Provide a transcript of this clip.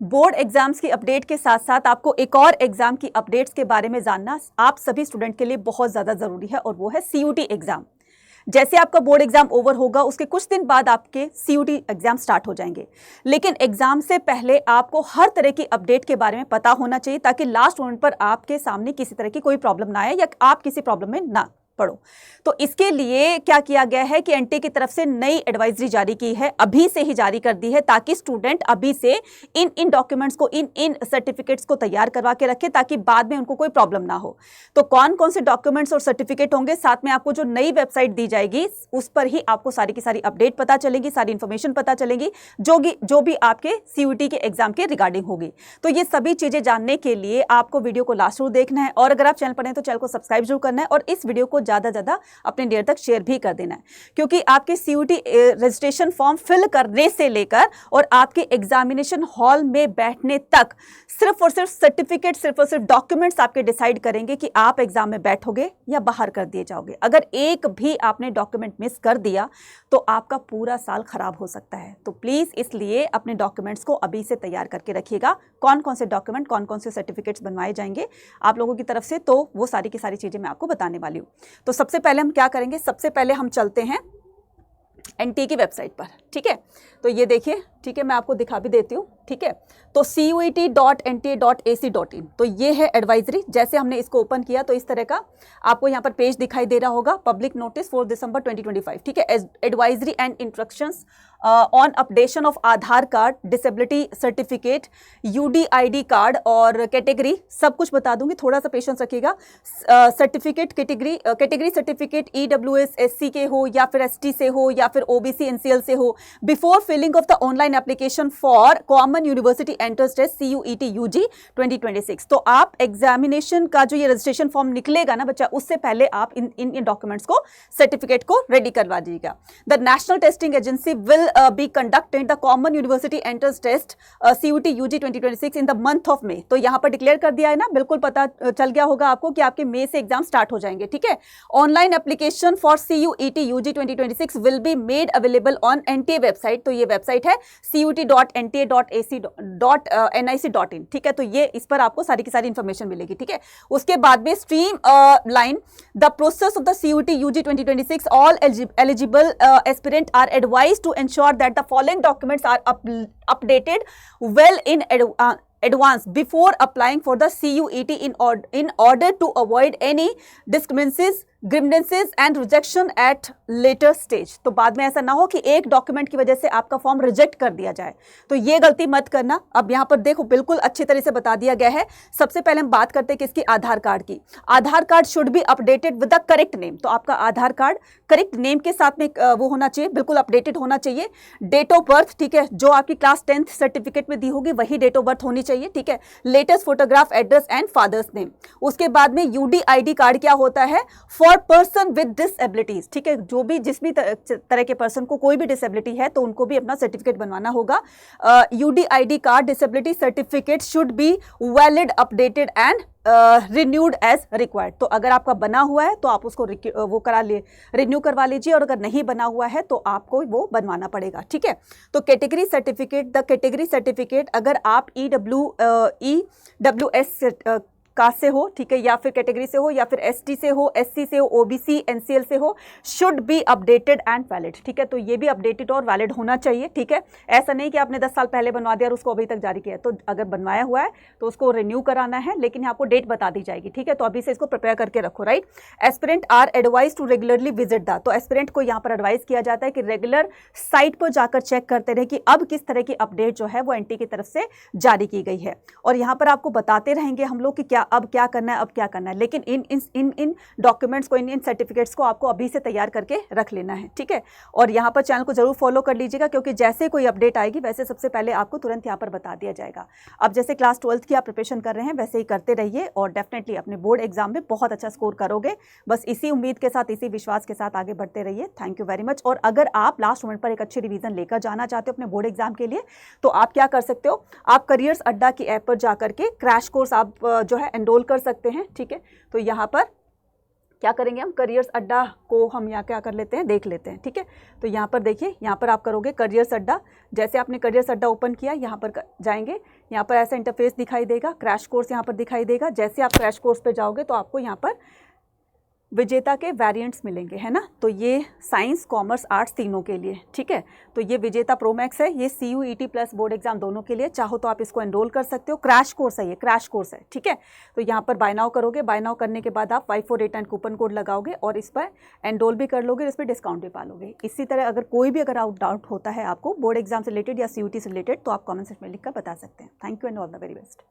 Board exams की update के साथ साथ आपको एक और एग्जाम की अपडेट्स के बारे में जानना आप सभी स्टूडेंट के लिए बहुत ज़्यादा ज़रूरी है और वो है सीयूटी एग्जाम। जैसे आपका बोर्ड एग्जाम ओवर होगा उसके कुछ दिन बाद आपके सीयूटी एग्जाम स्टार्ट हो जाएंगे, लेकिन एग्जाम से पहले आपको हर तरह की अपडेट के बारे में पता होना चाहिए ताकि लास्ट मोमेंट पर आपके सामने किसी तरह की कोई प्रॉब्लम ना आए या आप किसी प्रॉब्लम में ना पढ़ो। तो इसके लिए क्या किया गया है कि एनटीए की तरफ से नई एडवाइजरी जारी की है, अभी से ही जारी कर दी है, ताकि स्टूडेंट अभी से इन डॉक्यूमेंट्स को इन सर्टिफिकेट्स को तैयार करवा के रखे ताकि बाद में उनको कोई प्रॉब्लम ना हो। तो कौन कौन से डॉक्यूमेंट्स और सर्टिफिकेट होंगे, साथ में आपको जो नई वेबसाइट दी जाएगी उस पर ही आपको सारी की सारी अपडेट पता चलेगी, सारी इंफॉर्मेशन पता चलेगी जो भी आपके सीयूटी के एग्जाम के रिगार्डिंग होगी। तो ये सभी चीजें जानने के लिए आपको वीडियो को लास्ट तक देखना है और अगर आप चैनल पर हैं तो चैनल को सब्सक्राइब जरूर करना है और इस वीडियो को ज्यादा अपने देर तक शेयर भी कर देना है, क्योंकि आपके सीयूटी रजिस्ट्रेशन फॉर्म फिल करने से लेकर और आपके एग्जामिनेशन हॉल में बैठने तक सिर्फ और सिर्फ सर्टिफिकेट, सिर्फ और सिर्फ डॉक्यूमेंट्स आपके डिसाइड करेंगे कि आप एग्जाम में बैठोगे या बाहर कर दिए जाओगे। अगर एक भी आपने डॉक्यूमेंट मिस कर दिया तो आपका पूरा साल खराब हो सकता है। तो प्लीज इसलिए अपने डॉक्यूमेंट्स को अभी से तैयार करके रखिएगा। कौन कौन से डॉक्यूमेंट, कौन कौन से सर्टिफिकेट्स बनवाए जाएंगे आप लोगों की तरफ से, तो वो सारी की सारी चीजें मैं आपको बताने वाली हूँ। तो सबसे पहले हम क्या करेंगे, सबसे पहले हम चलते हैं एनटीए की वेबसाइट पर। ठीक है, तो ये देखिए, ठीक है, मैं आपको दिखा भी देती हूँ। ठीक है, तो cuet.nta.ac.in, तो ये है एडवाइजरी। जैसे हमने इसको ओपन किया तो इस तरह का आपको यहाँ पर पेज दिखाई दे रहा होगा, पब्लिक नोटिस 4 दिसंबर 2025। ठीक है, advisory and instructions on updation of Aadhaar card, disability certificate, UDID card और कैटेगरी, सब कुछ बता दूंगी, थोड़ा सा पेशेंस रखिएगा। Certificate category certificate EWS SC के हो या फिर एसटी से हो या फिर ओबीसी एनसीएल से हो, before filling of the online application for common university entrance test CUET UG 2026। तो आप एग्जामिनेशन का जो ये रजिस्ट्रेशन फॉर्म निकलेगा ना बच्चा, उससे पहले आप इन डॉक्यूमेंट्स को, सर्टिफिकेट को रेडी करवा दीजिएगा। The national testing agency will be conducted the common university entrance test CUET UG 2026 in the month of May. तो यहां पर डिक्लेयर कर दिया है ना, बिल्कुल पता चल गया होगा आपको कि आपके मई से एग्जाम स्टार्ट हो जाएंगे। ठीक है, online application for CUET UG 2026 will be made available on NTA website. तो ये वेबसाइट है CUT.NTA.AC.nic.in। ठीक है, तो ये इस पर आपको सारी की सारी इंफॉर्मेशन मिलेगी। ठीक है, उसके बाद में streamline the process of the CUT UG 2026, all eligible aspirant are advised to ensure that the following documents are updated well in advance before applying for the CUET in order to avoid any discrepancies, grievances and rejection at later stage। तो बाद में ऐसा ना हो कि एक document की वजह से आपका फॉर्म रिजेक्ट कर दिया जाए, तो ये गलती मत करना। अब यहाँ पर देखो बिल्कुल अच्छी तरह से बता दिया गया है। सबसे पहले हम बात करते हैं किसकी, आधार कार्ड की। Aadhaar card should be updated with the correct name. तो आपका आधार कार्ड करेक्ट नेम के साथ में वो होना चाहिए, बिल्कुल अपडेटेड होना चाहिए। डेट ऑफ बर्थ, ठीक है, जो आपकी क्लास 10th सर्टिफिकेट में दी होगी वही डेट ऑफ बर्थ होनी चाहिए। ठीक है, latest photograph, address and father's name. उसके बाद में यूडीआईडी कार्ड क्या होता है, फॉर पर्सन विद डिसेबिलिटीज। ठीक है, जो भी जिस भी तरह के पर्सन को कोई भी डिसेबिलिटी है तो उनको भी अपना सर्टिफिकेट बनवाना होगा। UDID card disability certificate should be valid, updated and renewed as required. तो अगर आपका बना हुआ है तो आप उसको वो करा ले, रिन्यू करवा लीजिए, और अगर नहीं बना हुआ है तो आपको वो बनवाना पड़ेगा। ठीक है, तो category certificate, the category certificate अगर आप ईडब्ल्यूएस कास्ट से हो, ठीक है, या फिर कैटेगरी से हो, या फिर एसटी से हो, एससी से हो, ओबीसी एनसीएल से हो, should be updated and valid. ठीक है, तो ये भी अपडेटेड और वैलिड होना चाहिए। ठीक है, ऐसा नहीं कि आपने 10 साल पहले बनवा दिया और उसको अभी तक जारी किया। तो अगर बनवाया हुआ है तो उसको रिन्यू कराना है, लेकिन यहाँ आपको डेट बता दी जाएगी। ठीक है, तो अभी से इसको प्रिपेयर करके रखो। Right, aspirant are advise to regularly visit the, तो एस्पिरेंट को यहाँ पर एडवाइस किया जाता है कि रेगुलर साइट पर जाकर चेक करते रहे कि अब किस तरह की अपडेट जो है वो एनटीए की तरफ से जारी की गई है, और यहाँ पर आपको बताते रहेंगे हम लोग कि क्या अब क्या करना है, अब क्या करना है। लेकिन इन डॉक्यूमेंट्स को, इन सर्टिफिकेट्स को आपको अभी से तैयार करके रख लेना है। ठीक है, और यहाँ पर चैनल को जरूर फॉलो कर लीजिएगा, क्योंकि जैसे कोई अपडेट आएगी वैसे सबसे पहले आपको तुरंत यहाँ पर बता दिया जाएगा। अब जैसे क्लास 12th की आप प्रिपरेशन कर रहे हैं वैसे ही करते रहिए और डेफिनेटली अपने बोर्ड एग्जाम में बहुत अच्छा स्कोर करोगे। बस इसी उम्मीद के साथ, इसी विश्वास के साथ आगे बढ़ते रहिए। Thank you very much. और अगर आप लास्ट मोमेंट पर एक अच्छी रिवीजन लेकर जाना चाहते हो अपने बोर्ड एग्जाम के लिए, तो आप क्या कर सकते हो, आप करियर्स अड्डा की ऐप पर जाकर के क्रैश कोर्स आप जो है एनरोल कर सकते हैं। ठीक है, तो यहाँ पर क्या करेंगे हम, करियर्स अड्डा को हम यहाँ क्या कर लेते हैं, देख लेते हैं। ठीक है, तो यहाँ पर देखिए, यहाँ पर आप करोगे करियर्स अड्डा। जैसे आपने करियर्स अड्डा ओपन किया, यहाँ पर जाएंगे, यहाँ पर ऐसा इंटरफेस दिखाई देगा, क्रैश कोर्स यहाँ पर दिखाई देगा। जैसे आप क्रैश कोर्स पे जाओगे तो आपको यहाँ पर विजेता के वेरिएंट्स मिलेंगे, है ना। तो ये साइंस, कॉमर्स, आर्ट्स तीनों के लिए। ठीक है, तो ये विजेता प्रो मैक्स है, ये CUET प्लस बोर्ड एग्जाम दोनों के लिए। चाहो तो आप इसको एनरोल कर सकते हो, क्रैश कोर्स है, ये क्रैश कोर्स है। ठीक है, तो यहाँ पर बाय नाउ करोगे, बाय नाउ करने के बाद आप 5489 कूपन कोड लगाओगे और इस पर एनरोल भी कर लोगे, इस पर डिस्काउंट भी पा लोगे। इसी तरह अगर कोई भी डाउट होता है आपको बोर्ड एग्जाम से रिलेटेड या CUET से रिलेटेड, तो आप कॉमेंट सेक्शन में लिख कर बता सकते हैं। Thank you and all the very best.